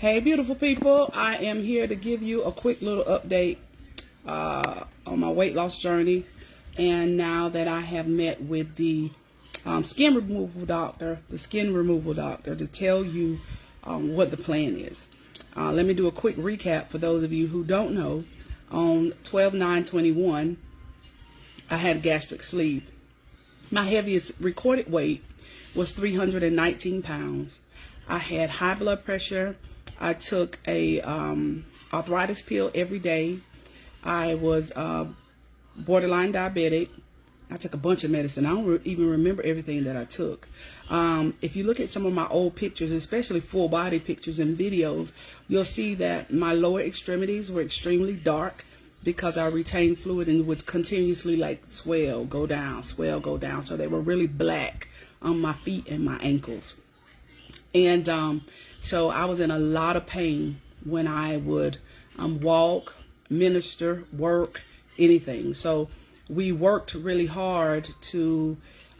Hey beautiful people, I am here to give you a quick little update on my weight loss journey. And now that I have met with the skin removal doctor, to tell you what the plan is. Let me do a quick recap for those of you who don't know. On 12/9/21, I had a gastric sleeve. My heaviest recorded weight was 319 pounds. I had high blood pressure. I took a arthritis pill every day. I was borderline diabetic. I took a bunch of medicine. I don't even remember everything that I took. If you look at some of my old pictures, especially full body pictures and videos, you'll see that my lower extremities were extremely dark because I retained fluid and would continuously like swell, go down, swell, go down. So they were really black on my feet and my ankles. And so I was in a lot of pain when I would walk, minister, work, anything. So we worked really hard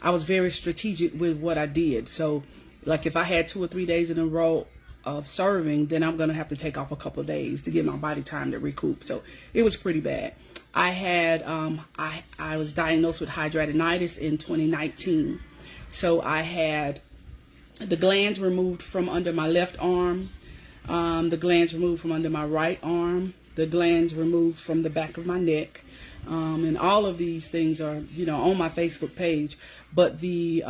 I was very strategic with what I did. So like if I had 2 or 3 days in a row of serving, then I'm going to have to take off a couple of days to give my body time to recoup. So it was pretty bad. I had, I was diagnosed with hidradenitis in 2019. So I had the glands removed from under my left arm, the glands removed from under my right arm, the glands removed from the back of my neck. And all of these things are, on my Facebook page. But the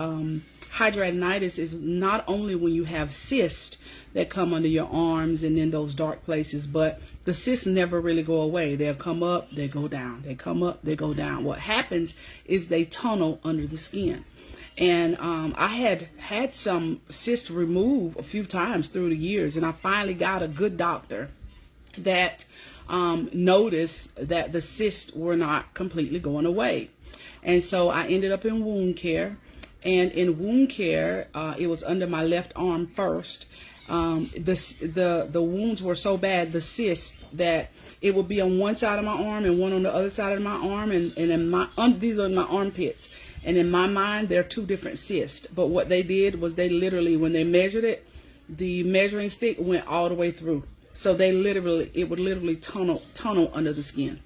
hidradenitis is not only when you have cysts that come under your arms and in those dark places, but the cysts never really go away. They'll come up, they go down. They come up, they go down. What happens is they tunnel under the skin. And I had some cysts removed a few times through the years, and I finally got a good doctor that noticed that the cysts were not completely going away. And so I ended up in wound care. And in wound care, it was under my left arm first. The wounds were so bad, the cyst, that it would be on one side of my arm and one on the other side of my arm, and in these are my armpits. And in my mind, they're two different cysts. But what they did was they literally, when they measured it, the measuring stick went all the way through. So it would literally tunnel under the skin.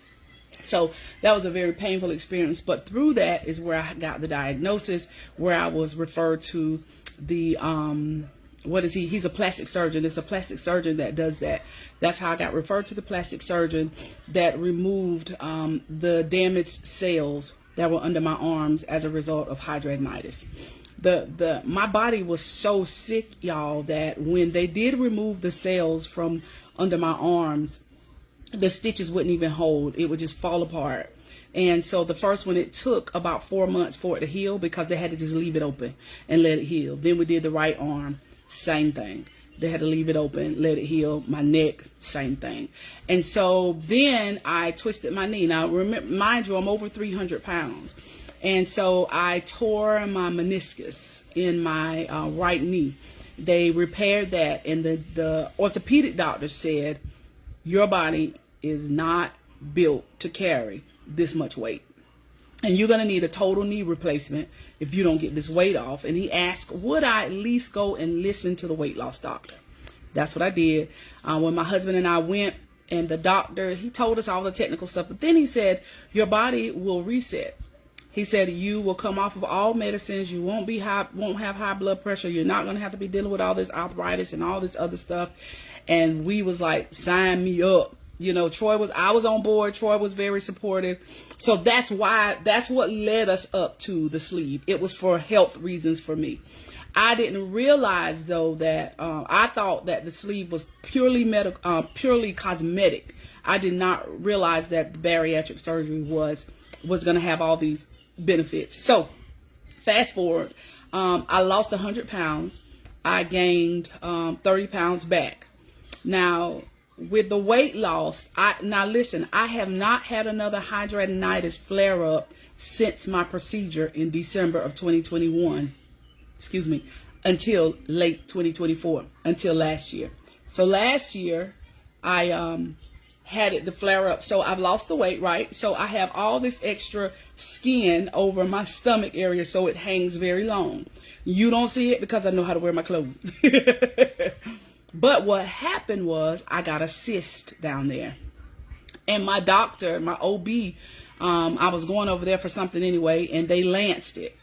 So that was a very painful experience. But through that is where I got the diagnosis, where I was referred to the, he's a plastic surgeon. It's a plastic surgeon that does that. That's how I got referred to the plastic surgeon that removed the damaged cells that were under my arms as a result of hidradenitis. My body was so sick, y'all, that when they did remove the cells from under my arms, the stitches wouldn't even hold. It would just fall apart. And so the first one, it took about 4 months for it to heal because they had to just leave it open and let it heal. Then we did the right arm, same thing. They had to leave it open, let it heal. My neck, same thing. And so then I twisted my knee. Now, remember, mind you, I'm over 300 pounds. And so I tore my meniscus in my right knee. They repaired that. And the orthopedic doctor said, your body is not built to carry this much weight. And you're going to need a total knee replacement if you don't get this weight off. And he asked, would I at least go and listen to the weight loss doctor? That's what I did. When my husband and I went, and the doctor, he told us all the technical stuff. But then he said, your body will reset. He said, you will come off of all medicines. You won't have high blood pressure. You're not going to have to be dealing with all this arthritis and all this other stuff. And we was like, sign me up. I was on board. Troy was very supportive. So that's what led us up to the sleeve. It was for health reasons for me. I didn't realize though that I thought that the sleeve was purely cosmetic. I did not realize that the bariatric surgery was going to have all these benefits. So fast forward, I lost 100 pounds. I gained 30 pounds back. Now, with the weight loss, I have not had another hidradenitis flare up since my procedure in December of 2021. Until late 2024, until last year. So last year, I had it to flare up. So I've lost the weight, right? So I have all this extra skin over my stomach area, so it hangs very long. You don't see it because I know how to wear my clothes. But what happened was I got a cyst down there. And my doctor, my OB, I was going over there for something anyway, and they lanced it.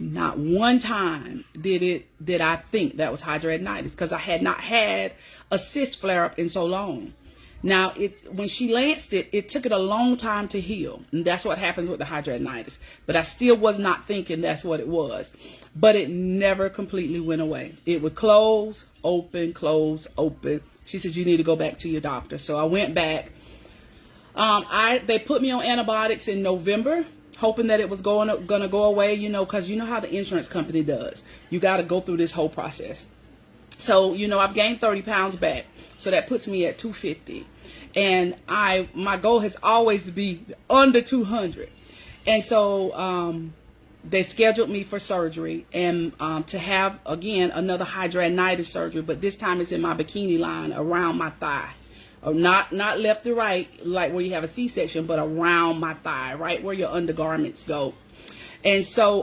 Not one time did I think that was hidradenitis, because I had not had a cyst flare up in so long. Now, when she lanced it, it took it a long time to heal. And that's what happens with the hidradenitis. But I still was not thinking that's what it was. But it never completely went away. It would close, open, close, open. She said, you need to go back to your doctor. So I went back. They put me on antibiotics in November, hoping that it was going to go away, you know, because you know how the insurance company does. You got to go through this whole process. So, you know, I've gained 30 pounds back. So that puts me at 250. And my goal has always to be under 200. And so they scheduled me for surgery and to have, again, another hidradenitis surgery. But this time it's in my bikini line around my thigh. Not left to right, like where you have a C-section, but around my thigh, right where your undergarments go. And so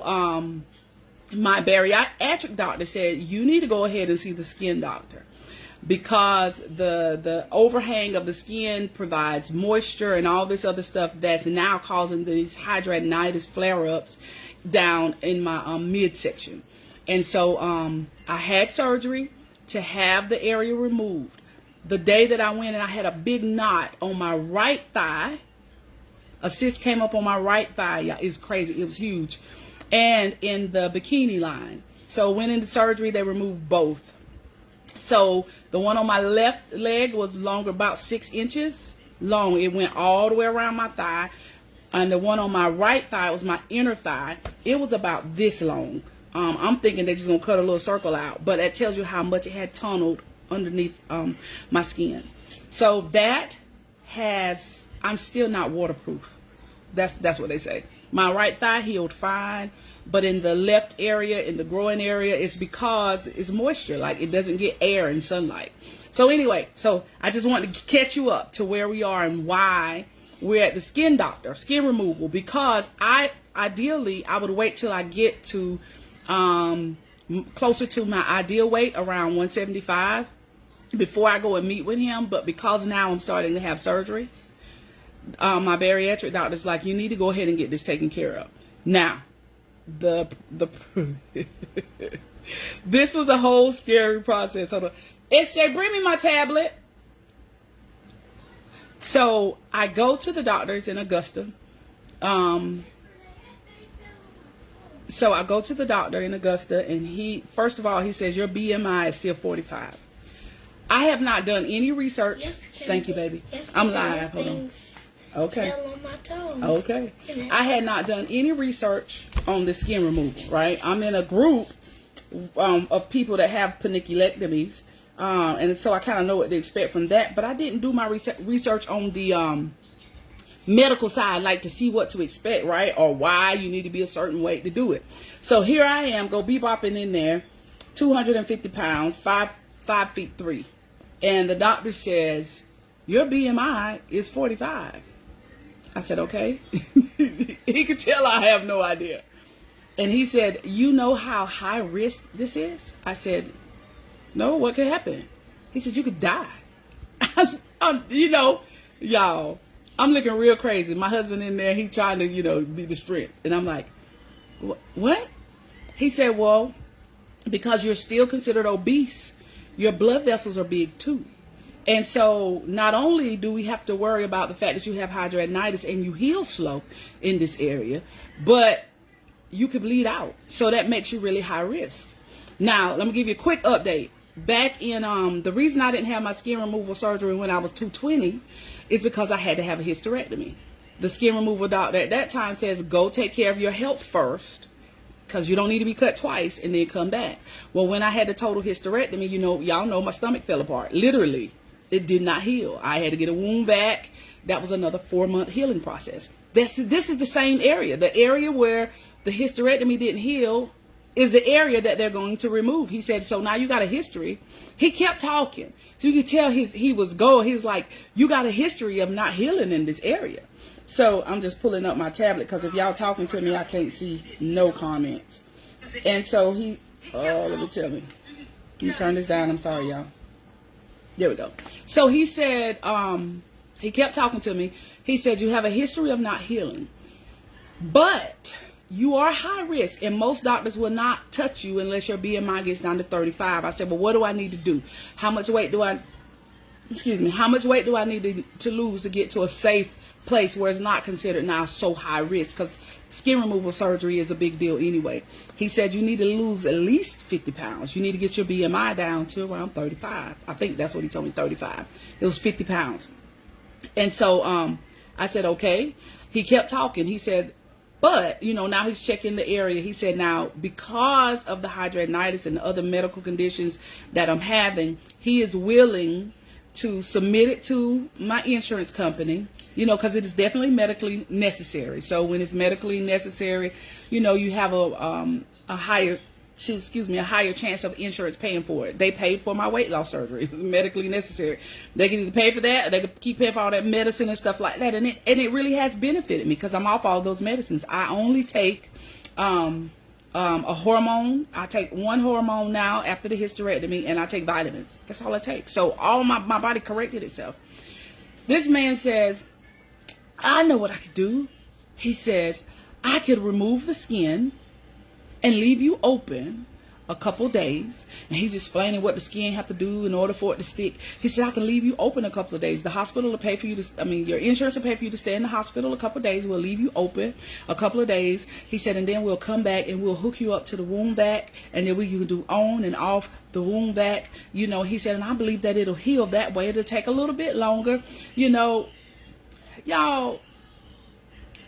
my bariatric doctor said, you need to go ahead and see the skin doctor, because the overhang of the skin provides moisture and all this other stuff that's now causing these hidradenitis flare-ups down in my midsection. And so I had surgery to have the area removed. The day that I went, and I had a big knot on my right thigh. A cyst came up on my right thigh. Yeah, it's crazy. It was huge. And in the bikini line. So went into surgery. They removed both. So the one on my left leg was longer, about 6 inches long. It went all the way around my thigh. And the one on my right thigh was my inner thigh. It was about this long. I'm thinking they're just going to cut a little circle out. But that tells you how much it had tunneled underneath my skin. So that I'm still not waterproof. That's what they say. My right thigh healed fine, but in the left area, in the groin area, it's because it's moisture. Like, it doesn't get air and sunlight. So anyway, so I just wanted to catch you up to where we are and why we're at the skin doctor, skin removal, because ideally I would wait till I get to closer to my ideal weight, around 175, before I go and meet with him. But because now I'm starting to have surgery, my bariatric doctor's like, you need to go ahead and get this taken care of. Now, this was a whole scary process. Hold on. SJ, bring me my tablet. So I go to the doctor's in Augusta. So I go to the doctor in Augusta, and first of all, he says, your BMI is still 45. I have not done any research. Thank you, baby. I'm live. Hold on. Okay. On my toes. Okay. I had not done any research on the skin removal, right? I'm in a group of people that have paniculectomies, and so I kind of know what to expect from that. But I didn't do my research on the medical side, like to see what to expect, right? Or why you need to be a certain weight to do it. So here I am, go bebopping in there, 250 pounds, 5'3". And the doctor says, your BMI is 45. I said, okay. He could tell I have no idea. And he said, you know how high risk this is? I said, no, what could happen? He said, you could die. You know, y'all, I'm looking real crazy. My husband in there, he trying to, you know, be the strength. And I'm like, what? He said, well, because you're still considered obese, your blood vessels are big too. And so not only do we have to worry about the fact that you have hidradenitis and you heal slow in this area, but you could bleed out. So that makes you really high risk. Now, let me give you a quick update. Back in, the reason I didn't have my skin removal surgery when I was 220 is because I had to have a hysterectomy. The skin removal doctor at that time says, go take care of your health first, because you don't need to be cut twice and then come back. Well, when I had the total hysterectomy, you know, y'all know my stomach fell apart. Literally, it did not heal. I had to get a wound vac. That was another 4-month healing process. This is the same area. The area where the hysterectomy didn't heal is the area that they're going to remove. He said, so now you got a history. He kept talking. So you could tell he was going. He's like, you got a history of not healing in this area. So I'm just pulling up my tablet, because if y'all talking to me, I can't see no comments. And so let me turn this down. I'm sorry, y'all. There we go. So he said, he kept talking to me. He said, you have a history of not healing, but you are high risk, and most doctors will not touch you unless your BMI gets down to 35. I said, well, what do I need to do? How much weight do I need to lose to get to a safe place where it's not considered now so high risk? Because skin removal surgery is a big deal anyway. He said you need to lose at least 50 pounds. You need to get your BMI down to around 35. I think that's what he told me, 35. It was 50 pounds. And so I said, okay. He kept talking. He said, but, you know, now he's checking the area. He said, now, because of the hidradenitis and the other medical conditions that I'm having, he is willing to submit it to my insurance company, you know, because it is definitely medically necessary. So when it's medically necessary, you know, you have a higher chance of insurance paying for it. They paid for my weight loss surgery. It was medically necessary. They can either pay for that, or they can keep paying for all that medicine and stuff like that. And it really has benefited me because I'm off all those medicines. I only take a hormone. I take one hormone now after the hysterectomy, and I take vitamins. That's all I take. So all my body corrected itself. This man says, I know what I could do. He says, I could remove the skin and leave you open a couple days. And he's explaining what the skin have to do in order for it to stick. He said, I can leave you open a couple of days. The hospital will pay for you to, your insurance will pay for you to stay in the hospital a couple of days. We'll leave you open a couple of days. He said, and then we'll come back and we'll hook you up to the wound vac, and then we can do on and off the wound vac. You know, he said, and I believe that it'll heal that way. It'll take a little bit longer. You know, y'all,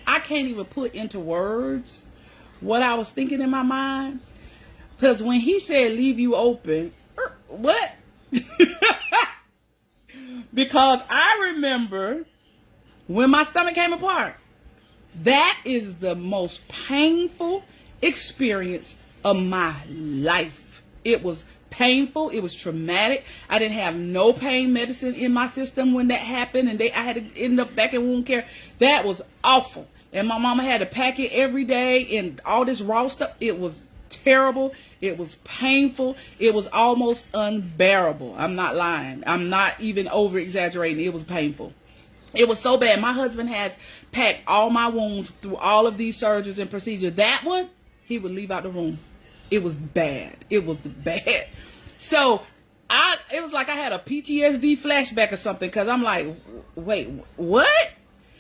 I can't even put into words what I was thinking in my mind. Because when he said leave you open, what? Because I remember when my stomach came apart. That is the most painful experience of my life. It was painful. It was traumatic. I didn't have no pain medicine in my system when that happened, and I had to end up back in wound care. That was awful. And my mama had to pack it every day and all this raw stuff. It was terrible. It was painful. It was almost unbearable. I'm not lying. I'm not even over exaggerating. It was painful. It was so bad. My husband has packed all my wounds through all of these surgeries and procedures. That one, he would leave out the room. It was bad. It was bad. So it was like I had a PTSD flashback or something, because I'm like, wait, what?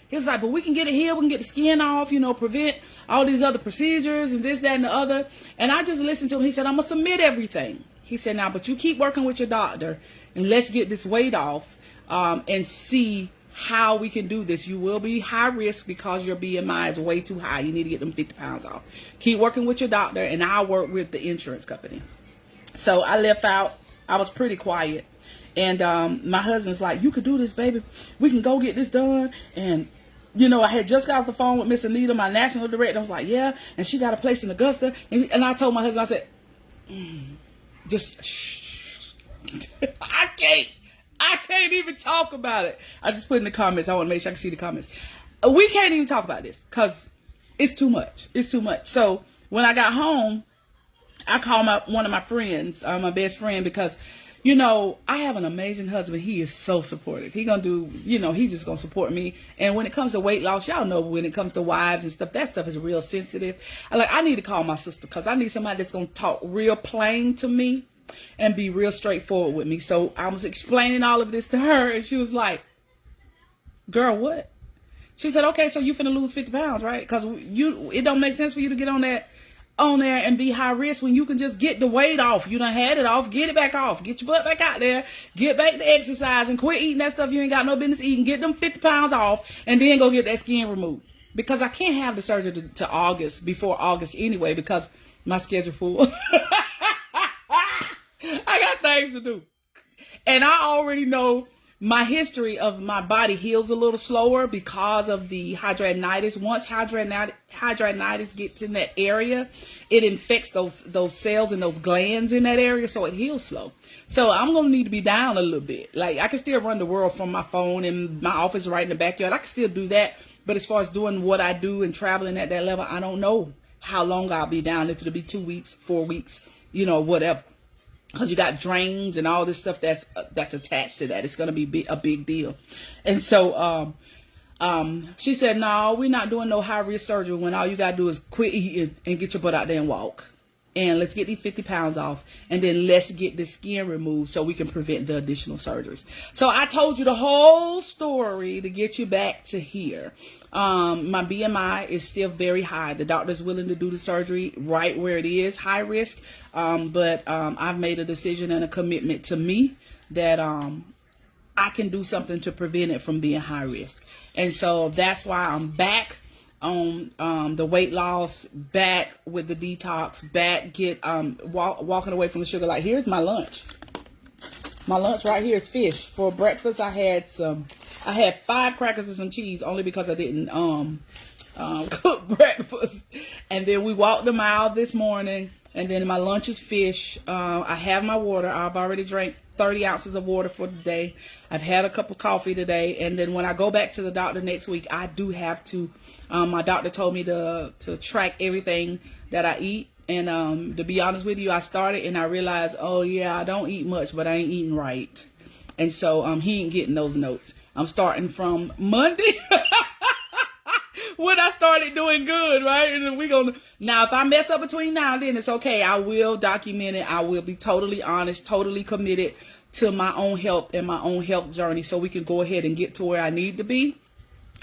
He was like, but we can get it healed. We can get the skin off, you know, prevent all these other procedures and this, that, and the other. And I just listened to him. He said, I'm going to submit everything. He said, now, but you keep working with your doctor, and let's get this weight off and see how we can do this. You will be high risk because your BMI is way too high. You need to get them 50 pounds off. Keep working with your doctor, and I'll work with the insurance company. So I left out. I was pretty quiet. And my husband's like, you could do this, baby. We can go get this done. And you know, I had just got off the phone with Miss Anita, my national director. I was like, yeah. And she got a place in Augusta. And I told my husband, I said, just shh. I can't even talk about it. I just put in the comments. I want to make sure I can see the comments. We can't even talk about this because it's too much. It's too much. So when I got home, I called one of my friends, my best friend, because you know, I have an amazing husband. He is so supportive. He gonna do, you know, he just gonna support me. And when it comes to weight loss, y'all know when it comes to wives and stuff, that stuff is real sensitive. I need to call my sister because I need somebody that's gonna talk real plain to me and be real straightforward with me. So I was explaining all of this to her, and she was like, girl, what? She said, okay, so you finna lose 50 pounds, right? Because it don't make sense for you to get on there and be high risk when you can just get the weight off. You done had it off, get it back off, get your butt back out there, get back to exercise, and quit eating that stuff you ain't got no business eating. Get them 50 pounds off, and then go get that skin removed. Because I can't have the surgery to August, before August anyway, because my schedule full. I got things to do. And I already know my history of my body heals a little slower because of the hidradenitis. Once hidradenitis gets in that area, it infects those cells and those glands in that area, so it heals slow. So I'm going to need to be down a little bit. Like, I can still run the world from my phone and my office right in the backyard. I can still do that. But as far as doing what I do and traveling at that level, I don't know how long I'll be down, if it'll be 2 weeks, 4 weeks, you know, whatever. because you got drains and all this stuff that's attached to that. It's going to be a big deal. And so she said, no, we're not doing no high risk surgery when all you got to do is quit eating and get your butt out there and walk. And let's get these 50 pounds off, and then let's get the skin removed so we can prevent the additional surgeries. So I told you the whole story to get you back to here. My BMI is still very high. The doctor's willing to do the surgery right where it is, high risk. But I've made a decision and a commitment to me that I can do something to prevent it from being high risk. And so that's why I'm back on the weight loss, back with the detox, back walking away from the sugar. Like, here's my lunch. My lunch right here is fish. For breakfast, I had 5 crackers and some cheese, only because I didn't cook breakfast. And then we walked the mile this morning, and then my lunch is fish. I have my water. I've already drank 30 ounces of water for the day. I've had a cup of coffee today. And then when I go back to the doctor next week, I do have to, my doctor told me to track everything that I eat. And to be honest with you, I started and I realized, oh yeah, I don't eat much, but I ain't eating right. And so he ain't getting those notes. I'm starting from Monday when I started doing good, right? And we gonna, now if I mess up between now and then, it's okay. I will document it. I will be totally honest, totally committed to my own health and my own health journey, so we can go ahead and get to where I need to be.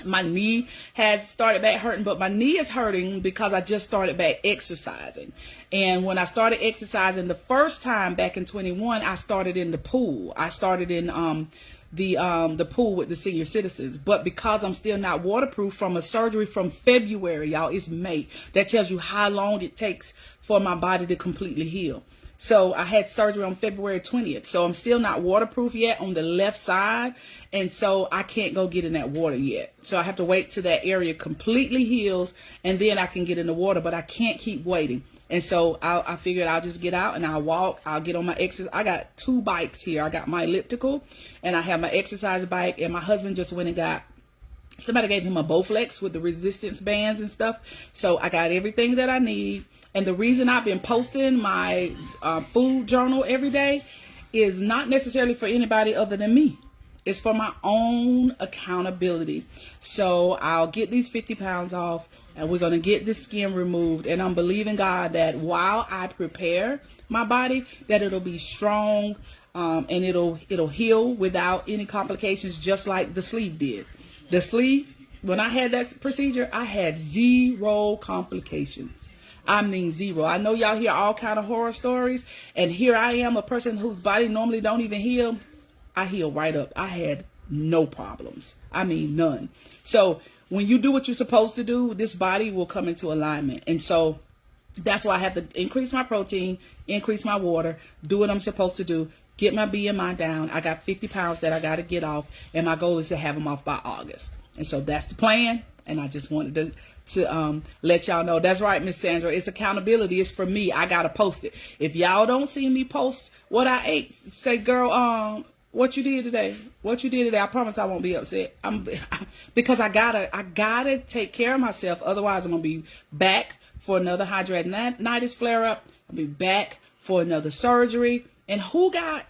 My knee has started back hurting, but my knee is hurting because I just started back exercising. And when I started exercising the first time back in 21, I started in the pool. I started in the pool with the senior citizens. But because I'm still not waterproof from a surgery from February, y'all, it's May. That tells you how long it takes for my body to completely heal. So I had surgery on February 20th. So I'm still not waterproof yet on the left side. And so I can't go get in that water yet. So I have to wait till that area completely heals, and then I can get in the water. But I can't keep waiting. And so I figured I'll just get out and I'll walk. I'll get on my exercise. I got 2 bikes here. I got my elliptical and I have my exercise bike. And my husband just went and got, somebody gave him a Bowflex with the resistance bands and stuff. So I got everything that I need. And the reason I've been posting my food journal every day is not necessarily for anybody other than me. It's for my own accountability. So I'll get these 50 pounds off, and we're going to get this skin removed. And I'm believing God that while I prepare my body, that it'll be strong, and it'll heal without any complications, just like the sleeve did. The sleeve, when I had that procedure, I had 0 complications. I mean 0. I know y'all hear all kind of horror stories, and here I am, a person whose body normally don't even heal. I heal right up. I had no problems. I mean none. So when you do what you're supposed to do, this body will come into alignment. And so that's why I have to increase my protein, increase my water, do what I'm supposed to do, get my BMI down. I got 50 pounds that I got to get off, and my goal is to have them off by August. And so that's the plan. And I just wanted to let y'all know. That's right, Miss Sandra. It's accountability. It's for me. I got to post it. If y'all don't see me post what I ate, say, girl, what you did today? What you did today? I promise I won't be upset. Because I gotta take care of myself. Otherwise, I'm gonna be back for another hidradenitis flare up. I'll be back for another surgery. And who got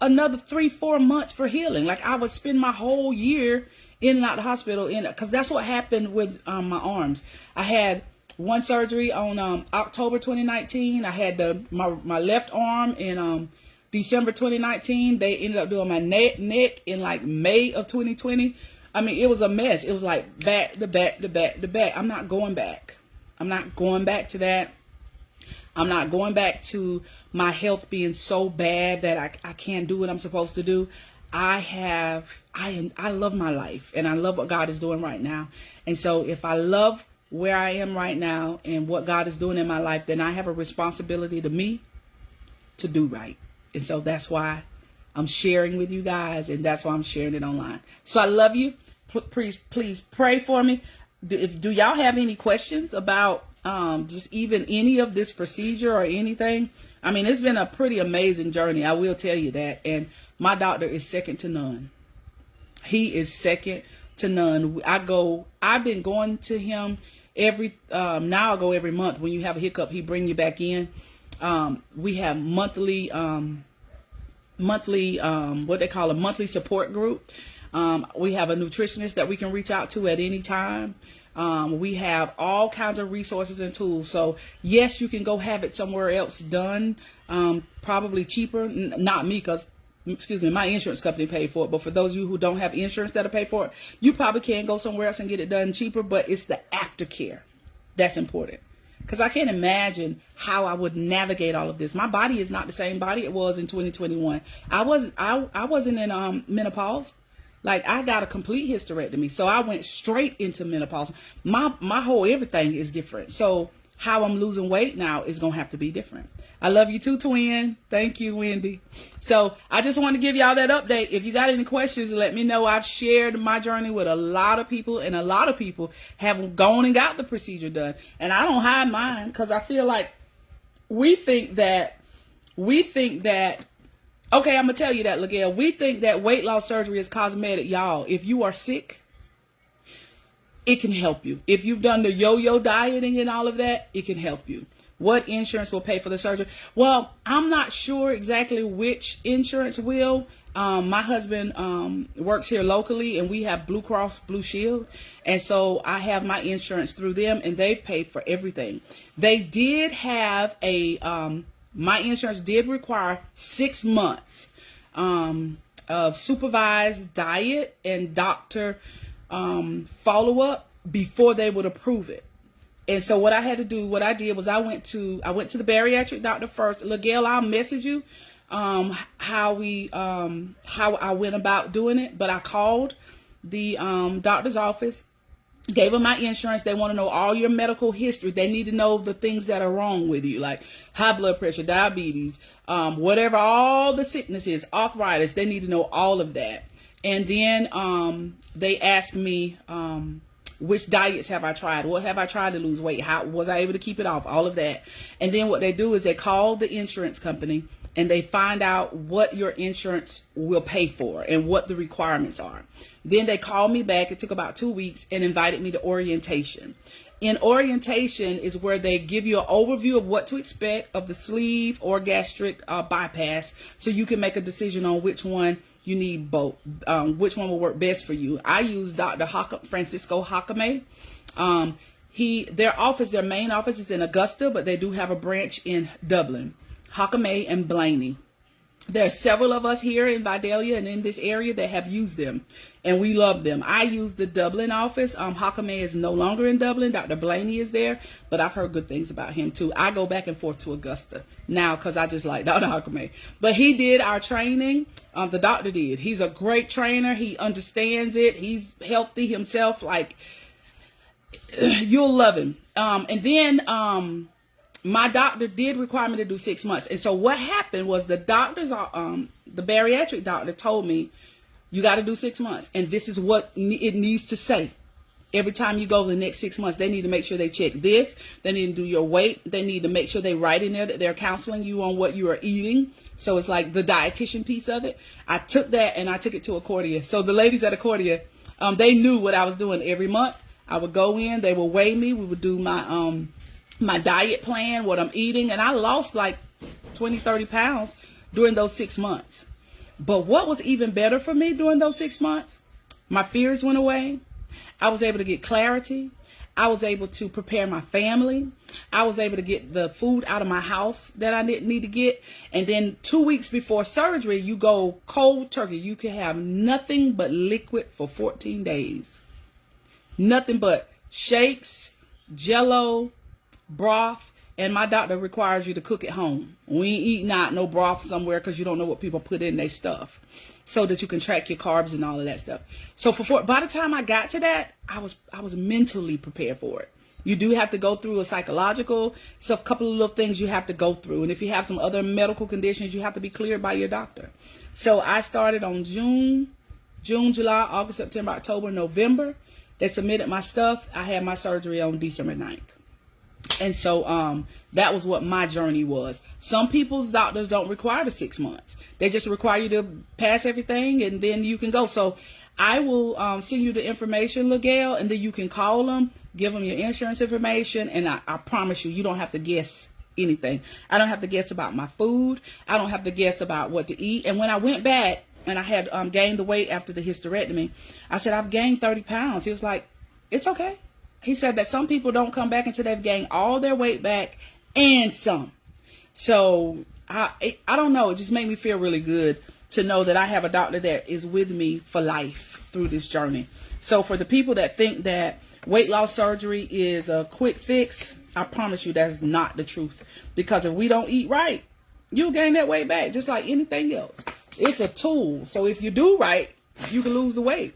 another 3-4 months for healing? Like, I would spend my whole year in and out the hospital, because that's what happened with my arms. I had one surgery on October 2019. I had my left arm in December 2019. They ended up doing my neck in like May of 2020. I mean, it was a mess. It was like back to back to back to back. I'm not going back. I'm not going back to that. I'm not going back to my health being so bad that I can't do what I'm supposed to do. I love my life, and I love what God is doing right now. And so if I love where I am right now and what God is doing in my life, then I have a responsibility to me to do right. And so that's why I'm sharing with you guys, and that's why I'm sharing it online. So I love you. Please pray for me. Do y'all have any questions about just even any of this procedure or anything? I mean, it's been a pretty amazing journey. I will tell you that. And my doctor is second to none. He is second to none. I've been going to him now I go every month. When you have a hiccup, he bring you back in. We have monthly what they call a monthly support group. We have a nutritionist that we can reach out to at any time. We have all kinds of resources and tools. So yes, you can go have it somewhere else done, probably cheaper. Not me, because my insurance company paid for it. But for those of you who don't have insurance that'll pay for it, you probably can go somewhere else and get it done cheaper. But it's the aftercare that's important, because I can't imagine how I would navigate all of this. My body is not the same body it was in 2021. I wasn't in menopause. Like, I got a complete hysterectomy, so I went straight into menopause. My whole everything is different. So how I'm losing weight now is going to have to be different. I love you too, twin. Thank you, Wendy. So I just want to give y'all that update. If you got any questions, let me know. I've shared my journey with a lot of people, and a lot of people have gone and got the procedure done. And I don't hide mine, because I feel like we think that, okay, I'm going to tell you that, Ligel. We think that weight loss surgery is cosmetic, y'all. If you are sick, it can help you. If you've done the yo-yo dieting and all of that, it can help you. What insurance will pay for the surgery? Well, I'm not sure exactly which insurance will. My husband works here locally, and we have Blue Cross Blue Shield. And so I have my insurance through them, and they've paid for everything. They did have my insurance did require 6 months of supervised diet and doctor follow-up before they would approve it. And so what I did was I went to the bariatric doctor first. Ligel, I'll message you how I went about doing it. But I called the doctor's office, gave them my insurance. They want to know all your medical history. They need to know the things that are wrong with you, like high blood pressure, diabetes, whatever, all the sicknesses, arthritis. They need to know all of that. And then they asked me, which diets have I tried? What have I tried to lose weight? How was I able to keep it off? All of that. And then what they do is they call the insurance company, and they find out what your insurance will pay for and what the requirements are. Then they called me back. It took about 2 weeks, and invited me to orientation. In orientation is where they give you an overview of what to expect of the sleeve or gastric bypass, so you can make a decision on which one you need, both, which one will work best for you. I use Dr. Francisco Hakame. Their main office is in Augusta, but they do have a branch in Dublin. Hakame and Blaney. There are several of us here in Vidalia and in this area that have used them, and we love them. I use the Dublin office. Hakame is no longer in Dublin. Dr. Blaney is there, but I've heard good things about him too. I go back and forth to Augusta now because I just like Dr. Hakame. But he did our training. The doctor did. He's a great trainer. He understands it. He's healthy himself. Like, you'll love him. And then my doctor did require me to do 6 months. And so what happened was the bariatric doctor told me, you got to do 6 months. And this is what it needs to say. Every time you go the next 6 months, they need to make sure they check this. They need to do your weight. They need to make sure they write in there that they're counseling you on what you are eating. So it's like the dietitian piece of it. I took that and I took it to Accordia. So the ladies at Accordia, they knew what I was doing every month. I would go in, they would weigh me. We would do my diet plan, what I'm eating. And I lost like 20, 30 pounds during those 6 months. But what was even better for me during those 6 months, my fears went away. I was able to get clarity. I was able to prepare my family. I was able to get the food out of my house that I didn't need to get. And then 2 weeks before surgery, you go cold turkey. You can have nothing but liquid for 14 days. Nothing but shakes, Jello, broth, and my doctor requires you to cook at home. We ain't eating out no broth somewhere because you don't know what people put in their stuff, so that you can track your carbs and all of that stuff. So by the time I got to that, I was mentally prepared for it. You do have to go through a psychological, so a couple of little things you have to go through. And if you have some other medical conditions, you have to be cleared by your doctor. So I started on June, July, August, September, October, November. They submitted my stuff. I had my surgery on December 9th. And so that was what my journey was. Some people's doctors don't require the 6 months. They just require you to pass everything and then you can go. So I will send you the information, Ligel, and then you can call them, give them your insurance information, and I promise you, you don't have to guess anything. I don't have to guess about my food. I don't have to guess about what to eat. And when I went back and I had gained the weight after the hysterectomy, I said, I've gained 30 pounds. He was like, it's okay. He said that some people don't come back until they've gained all their weight back and some. So I don't know. It just made me feel really good to know that I have a doctor that is with me for life through this journey. So for the people that think that weight loss surgery is a quick fix, I promise you that's not the truth. Because if we don't eat right, you'll gain that weight back just like anything else. It's a tool. So if you do right, you can lose the weight.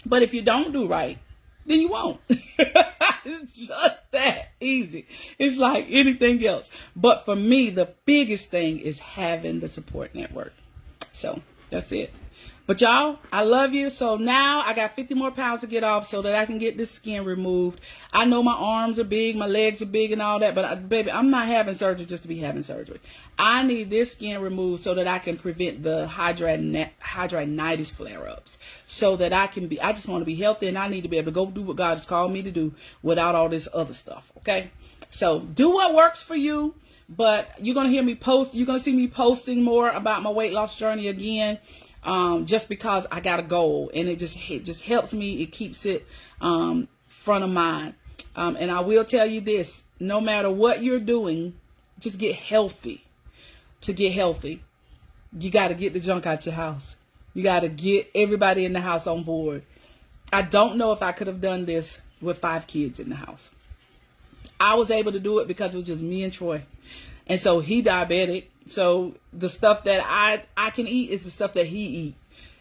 But if you don't do right, then you won't. It's just that easy. It's like anything else. But for me, the biggest thing is having the support network. So that's it. But y'all, I love you. So now I got 50 more pounds to get off so that I can get this skin removed. I know my arms are big, my legs are big and all that, but baby, I'm not having surgery just to be having surgery. I need this skin removed so that I can prevent the hidradenitis flare-ups, so that I just want to be healthy, and I need to be able to go do what God has called me to do without all this other stuff. Okay. So do what works for you, but you're going to hear me post. You're going to see me posting more about my weight loss journey again. Just because I got a goal, and it just helps me. It keeps it front of mind. And I will tell you this: no matter what you're doing, just get healthy. To get healthy, you got to get the junk out your house. You got to get everybody in the house on board. I don't know if I could have done this with 5 kids in the house. I was able to do it because it was just me and Troy. And so he diabetic. So the stuff that I can eat is the stuff that he eat.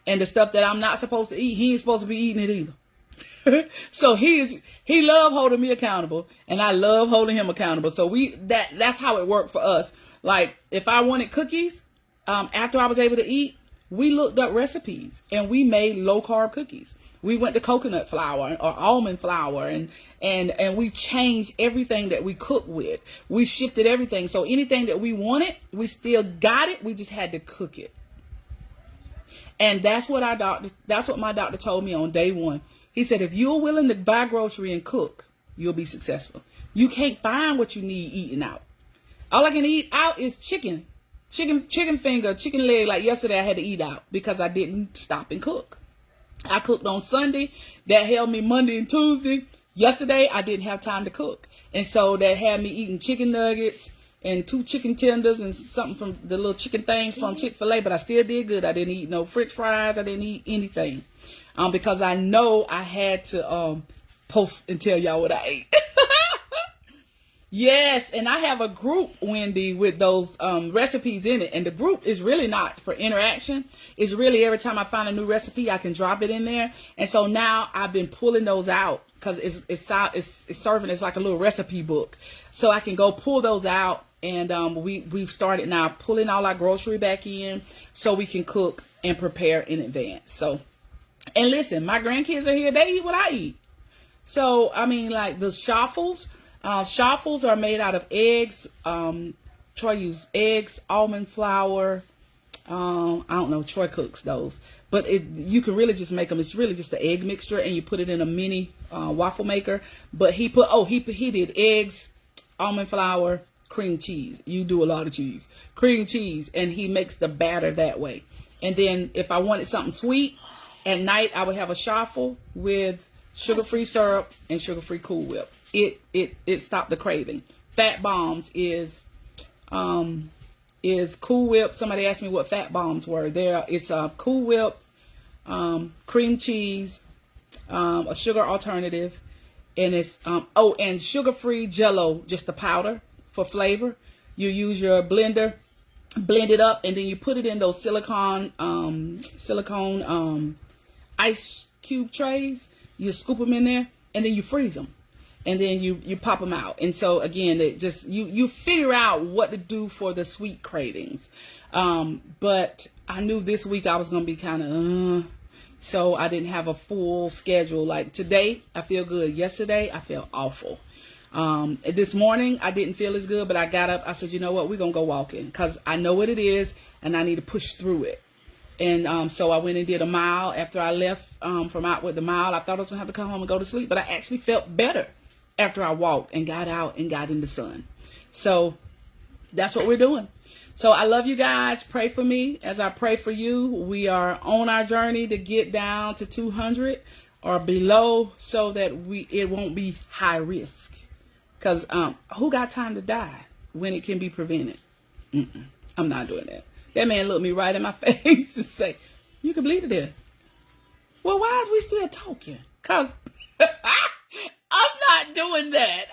And the stuff that I'm not supposed to eat, he ain't supposed to be eating it either. So he love holding me accountable, and I love holding him accountable. So that's how it worked for us. Like if I wanted cookies, after I was able to eat, we looked up recipes and we made low carb cookies. We went to coconut flour or almond flour, and we changed everything that we cook with. We shifted everything. So anything that we wanted, we still got it. We just had to cook it. And that's what my doctor told me on day one. He said, if you're willing to buy grocery and cook, you'll be successful. You can't find what you need eating out. All I can eat out is chicken finger, chicken leg. Like yesterday I had to eat out because I didn't stop and cook. I cooked on Sunday. That held me Monday and Tuesday. Yesterday, I didn't have time to cook. And so that had me eating chicken nuggets and 2 chicken tenders and something from the little chicken things from Chick-fil-A. But I still did good. I didn't eat no french fries. I didn't eat anything. Because I know I had to post and tell y'all what I ate. Yes, and I have a group, Wendy, with those recipes in it. And the group is really not for interaction. It's really every time I find a new recipe, I can drop it in there. And so now I've been pulling those out because it's serving as like a little recipe book. So I can go pull those out. And we've started now pulling all our grocery back in so we can cook and prepare in advance. So, and listen, my grandkids are here. They eat what I eat. So, I mean, like the shuffles. Shuffles are made out of eggs. Troy used eggs, almond flour. I don't know. Troy cooks those, but you can really just make them. It's really just the egg mixture, and you put it in a mini waffle maker. But he did eggs, almond flour, cream cheese. You do a lot of cheese, cream cheese, and he makes the batter that way. And then if I wanted something sweet at night, I would have a shuffle with sugar-free syrup and sugar-free Cool Whip. It stopped the craving. Fat Bombs is Cool Whip. Somebody asked me what Fat Bombs were. It's a Cool Whip, cream cheese, a sugar alternative, and it's and sugar-free Jell-O, just the powder for flavor. You use your blender, blend it up, and then you put it in those silicone ice cube trays. You scoop them in there, and then you freeze them. And then you pop them out. And so again, it just you figure out what to do for the sweet cravings. But I knew this week I was going to be kind of so I didn't have a full schedule. Like today I feel good. Yesterday I felt awful. This morning I didn't feel as good, but I got up. I said, you know what, we're going to go walking because I know what it is and I need to push through it. And so I went and did a mile after I left from out with the mile. I thought I was going to have to come home and go to sleep, but I actually felt better after I walked and got out and got in the sun. So that's what we're doing. So I love you guys. Pray for me as I pray for you. We are on our journey to get down to 200 or below so that it won't be high risk. Because who got time to die when it can be prevented? I'm not doing that. That man looked me right in my face and say, you can bleed to death. Well, why is we still talking? Because I'm not doing that.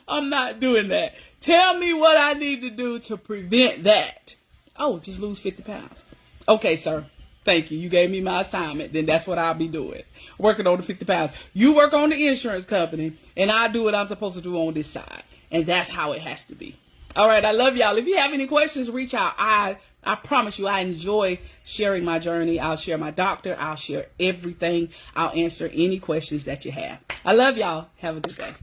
I'm not doing that. Tell me what I need to do to prevent that. Oh, just lose 50 pounds. Okay, sir. Thank you. You gave me my assignment. Then that's what I'll be doing. Working on the 50 pounds. You work on the insurance company, and I do what I'm supposed to do on this side. And that's how it has to be. All right. I love y'all. If you have any questions, reach out. I promise you, I enjoy sharing my journey. I'll share my doctor. I'll share everything. I'll answer any questions that you have. I love y'all. Have a good day.